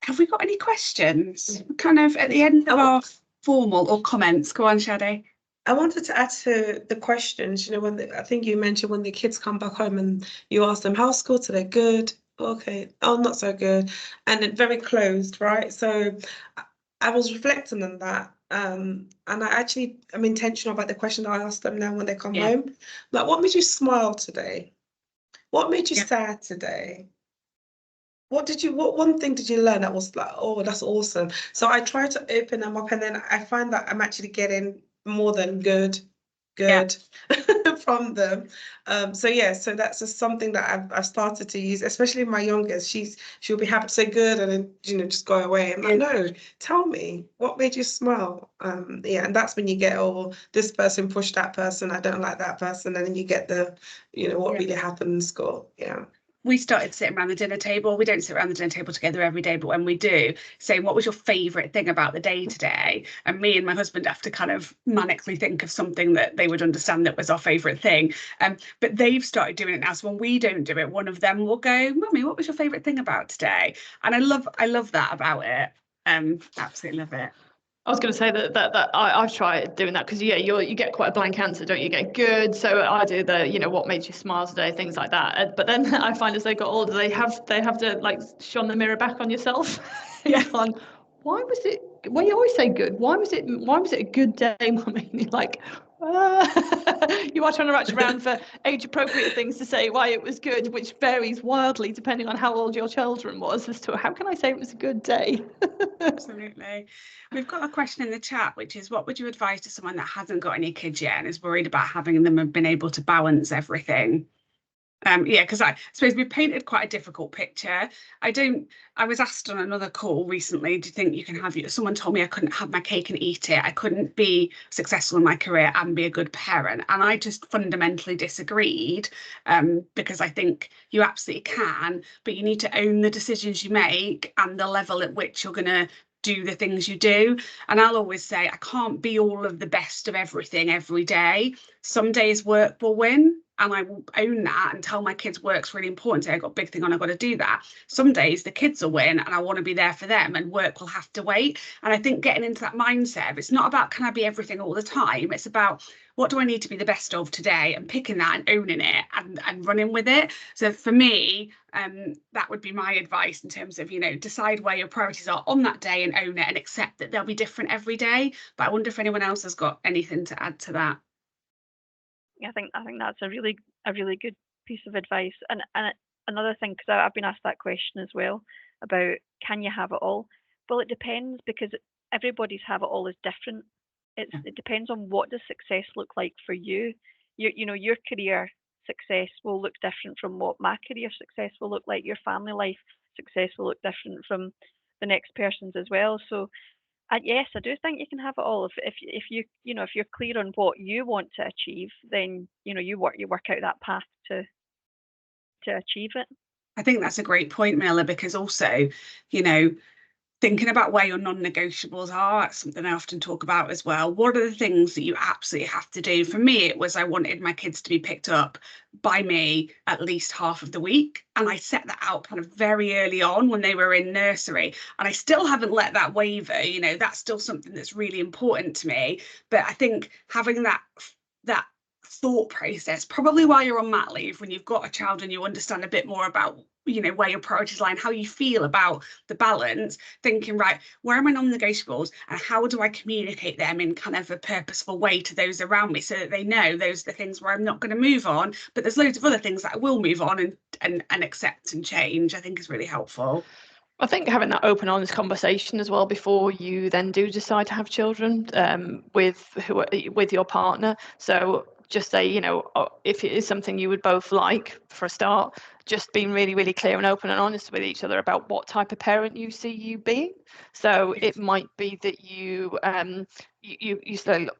S1: Have we got any questions? Kind of at the end of our formal or comments. Go on, Shadi.
S2: I wanted to add to the questions, I think you mentioned when the kids come back home and you ask them, how's school today? Good. Okay. Oh, not so good. And then very closed, right? So I was reflecting on that. And I'm intentional about the question I ask them now when they come
S1: Yeah.
S2: home. Like, what made you smile today? What made you
S1: Yeah.
S2: sad today? What one thing did you learn that was like, oh, that's awesome? So I try to open them up, and then I find that I'm actually getting more than good from them. So yeah, so that's just something that I've started to use, especially my youngest. She'll be happy to say good and then just go away. I'm like, no, tell me what made you smile. Yeah, and that's when you get, oh, this person pushed that person, I don't like that person, and then you get the, what really happened score. Yeah.
S1: We started sitting around the dinner table. We don't sit around the dinner table together every day, but when we do, saying, what was your favourite thing about the day today? And me and my husband have to kind of manically think of something that they would understand that was our favourite thing. But they've started doing it now. So when we don't do it, one of them will go, Mummy, what was your favourite thing about today? And I love that about it. Absolutely love it.
S4: I was going to say that I've tried doing that because you get quite a blank answer, don't you? Get good. So I do the what made you smile today, things like that. But then I find as they got older, they have to like shone the mirror back on yourself.
S1: Yeah.
S4: Why was it? Well, you always say good. Why was it a good day, Mummy? And you're like, you are trying to ratchet around for age-appropriate things to say why it was good, which varies wildly depending on how old your children was as to how can I say it was a good day.
S1: Absolutely. We've got a question in the chat, which is, what would you advise to someone that hasn't got any kids yet and is worried about having them and been able to balance everything? Because I suppose we painted quite a difficult picture. I was asked on another call recently, do you think you can have someone told me I couldn't have my cake and eat it. I couldn't be successful in my career and be a good parent. And I just fundamentally disagreed, because I think you absolutely can, but you need to own the decisions you make and the level at which you're going to do the things you do. And I'll always say, I can't be all of the best of everything every day. Some days work will win. And I will own that and tell my kids work's really important. I've got a big thing on, I've got to do that. Some days the kids will win and I want to be there for them and work will have to wait. And I think getting into that mindset, it's not about can I be everything all the time? It's about what do I need to be the best of today and picking that and owning it and running with it. So for me, that would be my advice in terms of, decide where your priorities are on that day and own it and accept that they'll be different every day. But I wonder if anyone else has got anything to add to that.
S5: I think that's a really good piece of advice. And another thing, because I've been asked that question as well about can you have it all? Well, it depends, because everybody's have it all is different. It depends on what does success look like for you. Your career success will look different from what my career success will look like. Your family life success will look different from the next person's as well. So yes, I do think you can have it all. If you're clear on what you want to achieve, then you work out that path to achieve it.
S1: I think that's a great point, Miller, because also, thinking about where your non-negotiables are, that's something I often talk about as well. What are the things that you absolutely have to do? For me, it was I wanted my kids to be picked up by me at least half of the week. And I set that out kind of very early on when they were in nursery. And I still haven't let that waver. That's still something that's really important to me. But I think having that thought process, probably while you're on mat leave, when you've got a child and you understand a bit more about where your priorities lie and how you feel about the balance, thinking, right, where are my non-negotiables and how do I communicate them in kind of a purposeful way to those around me so that they know those are the things where I'm not going to move on, but there's loads of other things that I will move on and accept and change, I think is really helpful.
S4: I think having that open, honest conversation as well before you then do decide to have children with your partner. So just say, if it is something you would both like for a start, just being really, really clear and open and honest with each other about what type of parent you see you being. So it might be that you say, look,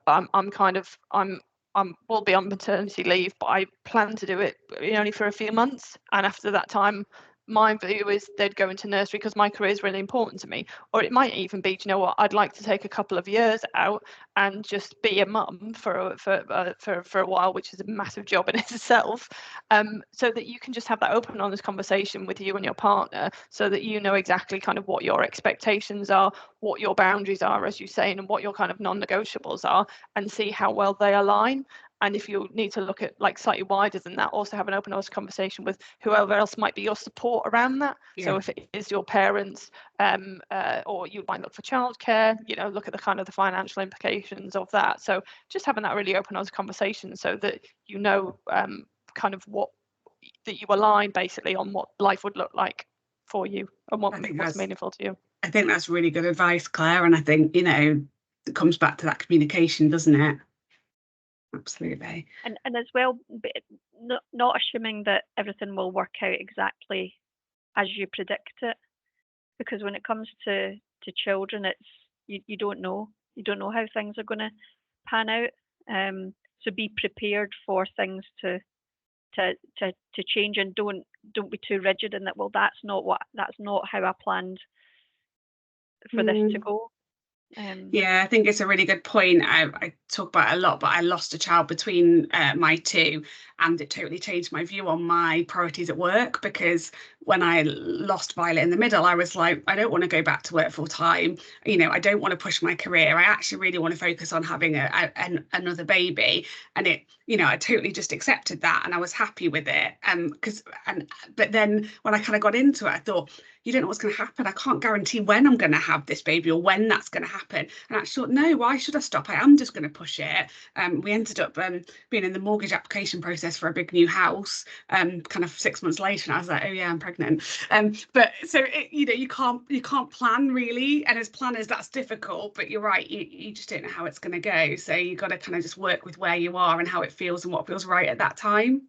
S4: will be on maternity leave, but I plan to do it only for a few months, and after that time, my view is they'd go into nursery because my career is really important to me. Or it might even be, what, I'd like to take a couple of years out and just be a mum for a while, which is a massive job in itself, so that you can just have that open, honest conversation with you and your partner, so that you know exactly kind of what your expectations are, what your boundaries are, as you say, and what your kind of non-negotiables are, and see how well they align. And if you need to look at like slightly wider than that, also have an open, honest conversation with whoever else might be your support around that.
S1: Yeah.
S4: So if it is your parents, or you might look for childcare, you know, look at the kind of the financial implications of that. So just having that really open, honest conversation so that you know kind of what that you align basically on what life would look like for you and what's meaningful to you.
S1: I think that's really good advice, Claire. And I think, you know, it comes back to that communication, doesn't it? Absolutely.
S5: And as well, not assuming that everything will work out exactly as you predict it, because when it comes to children, it's you don't know how things are going to pan out. So be prepared for things to change, and don't be too rigid in that. Well, that's not how I planned for this to go.
S1: Yeah, I think it's a really good point. I talk about it a lot, but I lost a child between my two, and it totally changed my view on my priorities at work, because when I lost Violet in the middle, I was like, I don't want to go back to work full time. You know, I don't want to push my career. I actually really want to focus on having another baby. And it, you know, I totally just accepted that, and I was happy with it. But then when I kind of got into it, I thought, you don't know what's going to happen. I can't guarantee when I'm going to have this baby or when that's going to happen. And I thought, no, why should I stop? I am just going to push it. We ended up being in the mortgage application process for a big new house kind of 6 months later, and I was like, oh yeah, I'm pregnant. But so you know, you can't plan really, and as planners that's difficult, but you're right, you just don't know how it's going to go, so you got to kind of just work with where you are and how it feels and what feels right at that time.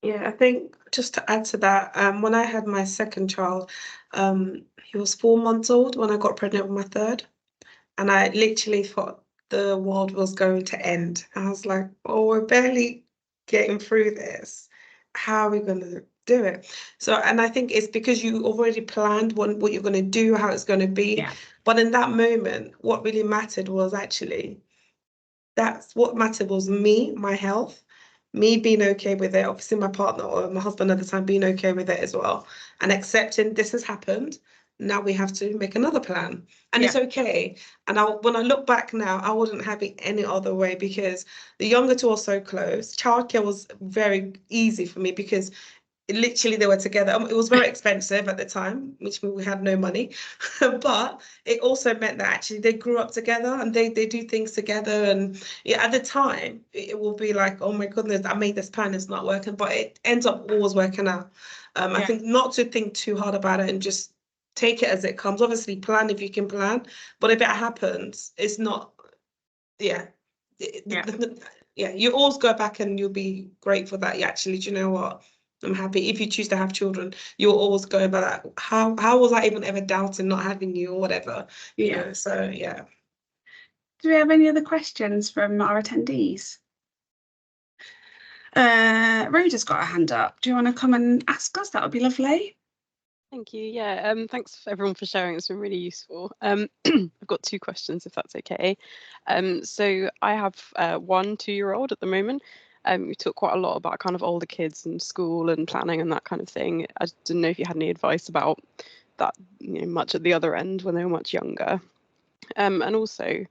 S2: Yeah, I think just to add to that, when I had my second child, he was 4 months old when I got pregnant with my third, and I literally thought the world was going to end. I was like, oh, we're barely getting through this. How are we going to do it? So, and I think it's because you already planned what you're going to do, how it's going to be.
S1: Yeah.
S2: But in that moment, what really mattered was actually, that's what mattered was me, my health, me being okay with it, obviously my partner or my husband at the time being okay with it as well, and accepting this has happened. Now we have to make another plan, and it's okay. And when I look back now, I wouldn't have it any other way, because the younger two are so close. Childcare was very easy for me because literally they were together. It was very expensive at the time, which meant we had no money, but it also meant that actually they grew up together and they do things together. And yeah, at the time it will be like, oh my goodness, I made this plan, it's not working, but it ends up always working out. I think not to think too hard about it and just take it as it comes. Obviously plan if you can plan, but if it happens, it's not, you always go back and you'll be grateful that you actually, do you know what, I'm happy. If you choose to have children, you'll always go about that. How was I even ever doubting not having you or whatever? You know, so yeah.
S1: Do we have any other questions from our attendees? Rhoda's got her hand up. Do you want to come and ask us? That would be lovely.
S6: Thank you. Yeah, thanks everyone for sharing. It's been really useful. I've got 2 questions, if that's okay. So I have 1 2-year-old at the moment. We talk quite a lot about kind of older kids and school and planning and that kind of thing. I didn't know if you had any advice about that, you know, much at the other end when they were much younger. And also,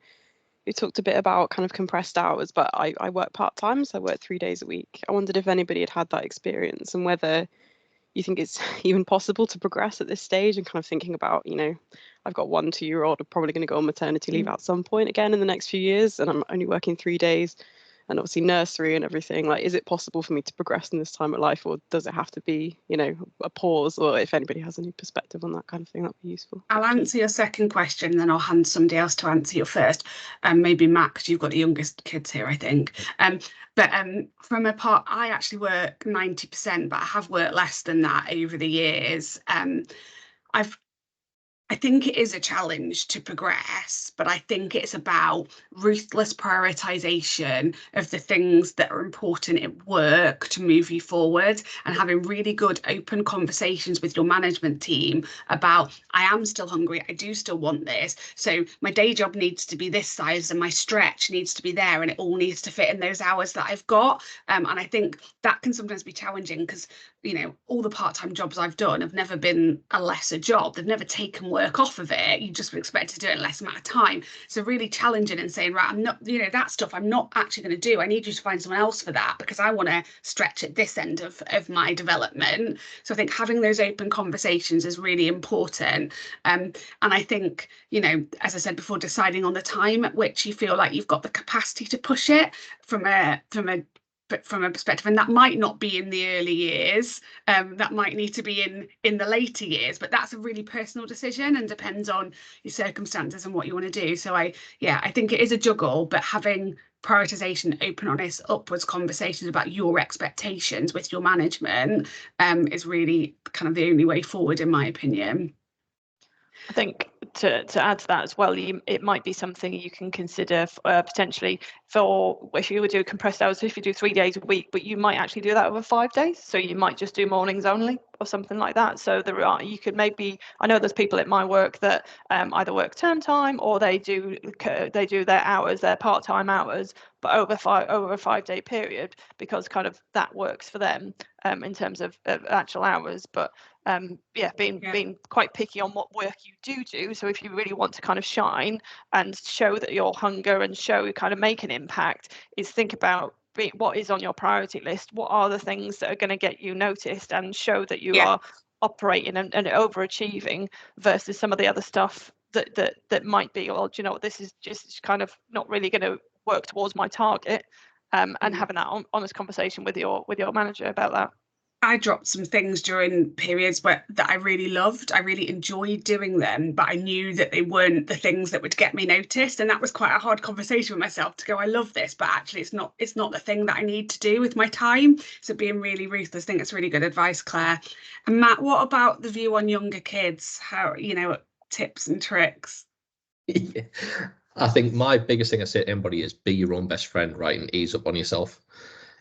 S6: we talked a bit about kind of compressed hours, but I work part-time, so I work 3 days a week. I wondered if anybody had that experience and whether you think it's even possible to progress at this stage, and kind of thinking about, you know, I've got 1 2-year-old, I'm probably going to go on maternity leave at some point again in the next few years, and I'm only working 3 days. And obviously nursery and everything, like, is it possible for me to progress in this time of life, or does it have to be, you know, a pause? Or if anybody has any perspective on that kind of thing, that'd be useful.
S1: I'll answer your second question, then I'll hand somebody else to answer your first. Maybe Matt, because you've got the youngest kids here, I think. But from a part, I actually work 90%, but I have worked less than that over the years. I think it is a challenge to progress, but I think it's about ruthless prioritization of the things that are important at work to move you forward, and having really good open conversations with your management team about, I am still hungry, I do still want this, so my day job needs to be this size and my stretch needs to be there, and it all needs to fit in those hours that I've got. And I think that can sometimes be challenging because, you know, all the part-time jobs I've done have never been a lesser job. They've never taken work work off of it. You just expect to do it in less amount of time. So really challenging and saying, right, I'm not, that stuff I'm not actually going to do. I need you to find someone else for that because I want to stretch at this end of my development. So I think having those open conversations is really important. And I think, as I said before, deciding on the time at which you feel like you've got the capacity to push it from a perspective, and that might not be in the early years, that might need to be in the later years, but that's a really personal decision and depends on your circumstances and what you want to do. So I think it is a juggle, but having prioritization, open, honest, upwards conversations about your expectations with your management is really kind of the only way forward, in my opinion.
S4: I think to add to that as well, it might be something you can consider potentially for if you would do compressed hours, if you do 3 days a week, but you might actually do that over 5 days. So you might just do mornings only or something like that. So you could maybe, I know there's people at my work that either work term time or they do their hours, their part-time hours, but over a 5 day period, because kind of that works for them in terms of actual hours. But being quite picky on what work you do. So if you really want to kind of shine and show that your hunger and show kind of make an impact, is think about what is on your priority list. What are the things that are going to get you noticed and show that you are operating and overachieving versus some of the other stuff that might be, well, do you know what, this is just kind of not really going to work towards my target, and having that honest conversation with your manager about that.
S1: I dropped some things during periods that I really loved. I really enjoyed doing them, but I knew that they weren't the things that would get me noticed. And that was quite a hard conversation with myself to go, I love this, but actually it's not the thing that I need to do with my time. So being really ruthless, I think that's really good advice, Claire. And Matt, what about the view on younger kids? How, tips and tricks?
S3: Yeah. I think my biggest thing I say to anybody is be your own best friend, right? And ease up on yourself.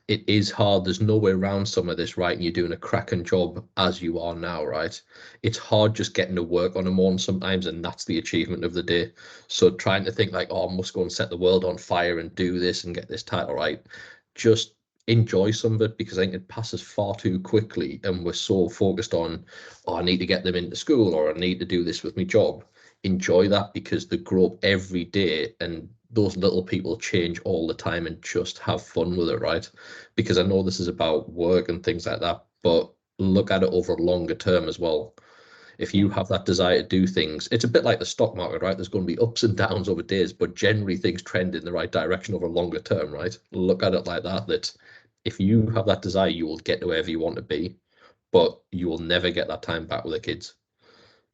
S3: It is hard. There's no way around some of this, right? And you're doing a cracking job as you are now, right? It's hard just getting to work on a morning sometimes, and that's the achievement of the day. So trying to think like, oh, I must go and set the world on fire and do this and get this title, right? Just enjoy some of it, because I think it passes far too quickly and we're so focused on, oh, I need to get them into school or I need to do this with my job. Enjoy that, because they grow up every day and those little people change all the time, and just have fun with it, right? Because I know this is about work and things like that, but look at it over a longer term as well. If you have that desire to do things, it's a bit like the stock market, right? There's going to be ups and downs over days, but generally things trend in the right direction over a longer term, right? Look at it like that, that if you have that desire, you will get to wherever you want to be, but you will never get that time back with the kids.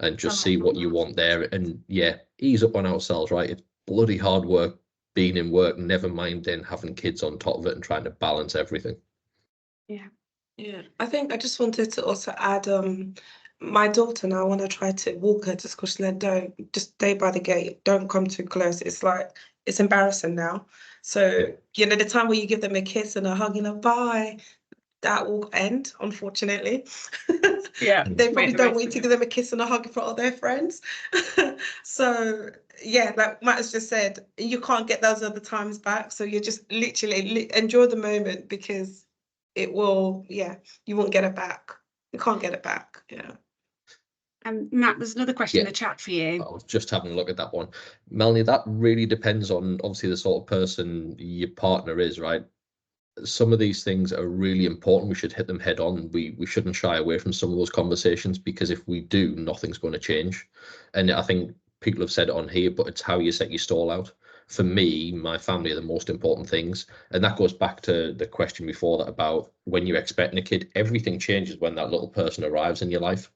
S3: And just see what you want there, and ease up on ourselves, right? It's bloody hard work being in work, never mind then having kids on top of it and trying to balance everything.
S2: Yeah, I think I just wanted to also add, my daughter now, when I try to walk her to school, she said, don't, just stay by the gate, don't come too close. It's like, it's embarrassing now. So, the time where you give them a kiss and a hug, bye, that will end, unfortunately.
S1: Yeah,
S2: they probably don't want you to give them a kiss and a hug in front of their friends. So like Matt has just said, you can't get those other times back. So you're just literally enjoy the moment, because it will, you won't get it back. You can't get it back.
S1: Matt, there's another question in the chat for you.
S3: I was just having a look at that one. Melanie, that really depends on obviously the sort of person your partner is, right? Some of these things are really important. We should hit them head on. We shouldn't shy away from some of those conversations, because if we do, nothing's going to change. And I think people have said it on here, but it's how you set your stall out. For me, my family are the most important things. And that goes back to the question before that about when you're expecting a kid, everything changes when that little person arrives in your life.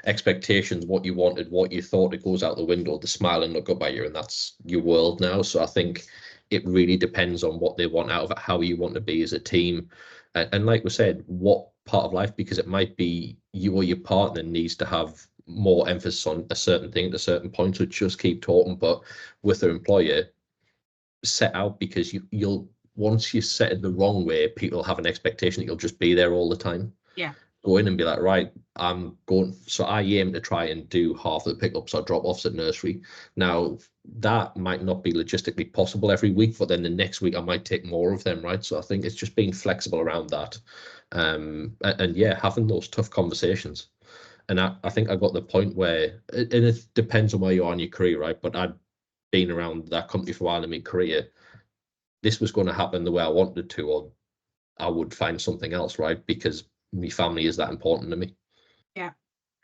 S3: Expectations, what you wanted, what you thought, it goes out the window. The smile and look up at you, and that's your world now. So I think it really depends on what they want out of it, how you want to be as a team. And like we said, what part of life, because it might be you or your partner needs to have more emphasis on a certain thing at a certain point, so just keep talking. But with their employer, set out, because you'll once you set it the wrong way, people have an expectation that you'll just be there all the time.
S1: Yeah.
S3: Go in and be like, right, I'm going. So I aim to try and do half the pickups or drop-offs at nursery. Now, that might not be logistically possible every week, but then the next week I might take more of them, right? So I think it's just being flexible around that. And having those tough conversations. And I think I got the point where, and it depends on where you are in your career, right? But I'd been around that company for a while in my career. This was going to happen the way I wanted to, or I would find something else, right? Because my family is that important to me.
S1: Yeah.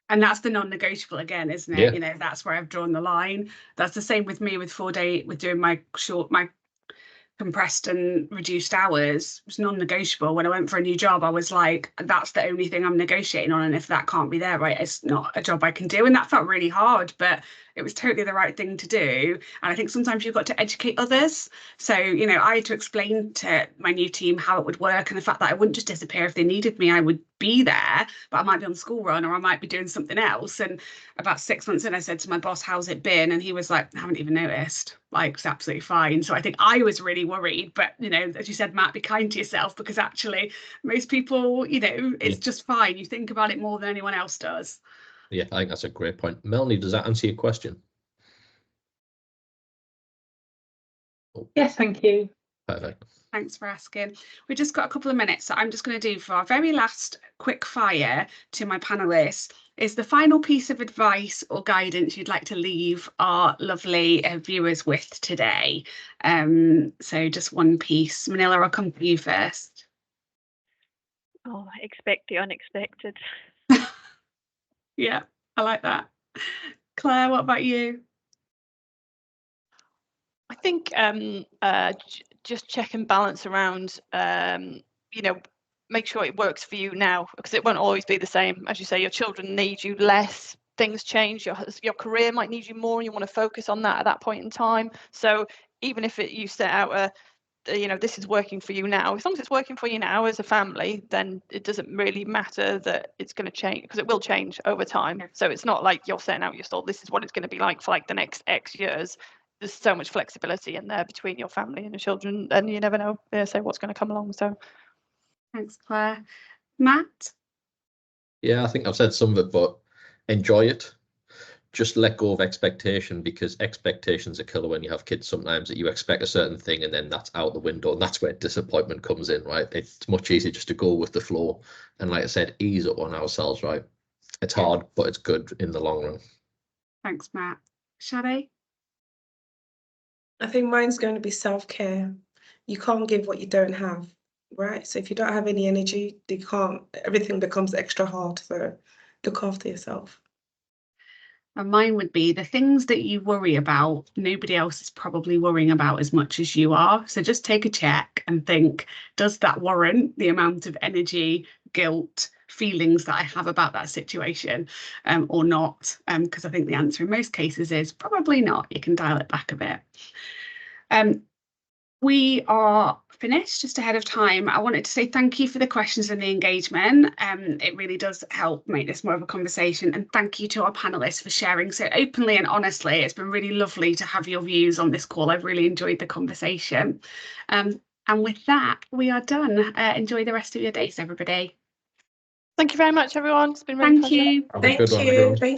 S1: And that's the non-negotiable again, isn't it?
S3: Yeah.
S1: You know, that's where I've drawn the line. That's the same with me with 4-day, with doing my compressed and reduced hours. It was non-negotiable. When I went for a new job, I was like, that's the only thing I'm negotiating on. And if that can't be there, right, it's not a job I can do. And that felt really hard, but it was totally the right thing to do. And I think sometimes you've got to educate others. So, you know, I had to explain to my new team how it would work, and the fact that I wouldn't just disappear. If they needed me, I would be there, but I might be on the school run, or I might be doing something else. And about 6 months in, I said to my boss, how's it been? And he was like, I haven't even noticed. Like, it's absolutely fine. So I think I was really worried, but, you know, as you said, Matt, be kind to yourself, because actually most people, you know, it's just fine. You think about it more than anyone else does.
S3: Yeah, I think that's a great point. Melanie, does that answer your question?
S7: Yes, thank you.
S3: Perfect.
S1: Thanks for asking. We've just got a couple of minutes, so I'm just going to do, for our very last quick fire to my panelists, is the final piece of advice or guidance you'd like to leave our lovely viewers with today. So just one piece. Manila, I'll come to you first.
S5: Oh, expect the unexpected.
S1: Yeah, I like that. Claire, what about you?
S4: I think just check and balance around, you know, make sure it works for you now, because it won't always be the same. As you say, your children need you less, things change, your career might need you more, and you want to focus on that at that point in time. So even if you set out you know, this is working for you now, as long as it's working for you now as a family, then it doesn't really matter that it's going to change, because it will change over time. So it's not like you're setting out your stall, this is what it's going to be like for like the next X years. There's so much flexibility in there between your family and your children, and you never know, say, what's going to come along. So
S1: Thanks, Claire. Matt?
S3: Yeah, I think I've said some of it, but enjoy it. Just let go of expectation, because expectations are killer when you have kids sometimes, that you expect a certain thing and then that's out the window, and that's where disappointment comes in, right? It's much easier just to go with the flow, and like I said, ease up on ourselves, right? It's hard, but it's good in the long run.
S1: Thanks, Matt. Shade?
S2: I think mine's going to be self-care. You can't give what you don't have, right? So if you don't have any energy, everything becomes extra hard. So look after yourself.
S1: And mine would be, the things that you worry about, nobody else is probably worrying about as much as you are. So just take a check and think, does that warrant the amount of energy, guilt, feelings that I have about that situation, or not? Because I think the answer in most cases is probably not. You can dial it back a bit. We are finished just ahead of time. I wanted to say thank you for the questions and the engagement. It really does help make this more of a conversation, and thank you to our panelists for sharing so openly and honestly. It's been really lovely to have your views on this call. I've really enjoyed the conversation. And with that, we are done. Enjoy the rest of your days, everybody.
S4: thank you very much, everyone. It's been really
S1: Thank you.
S3: Have a good one, everyone.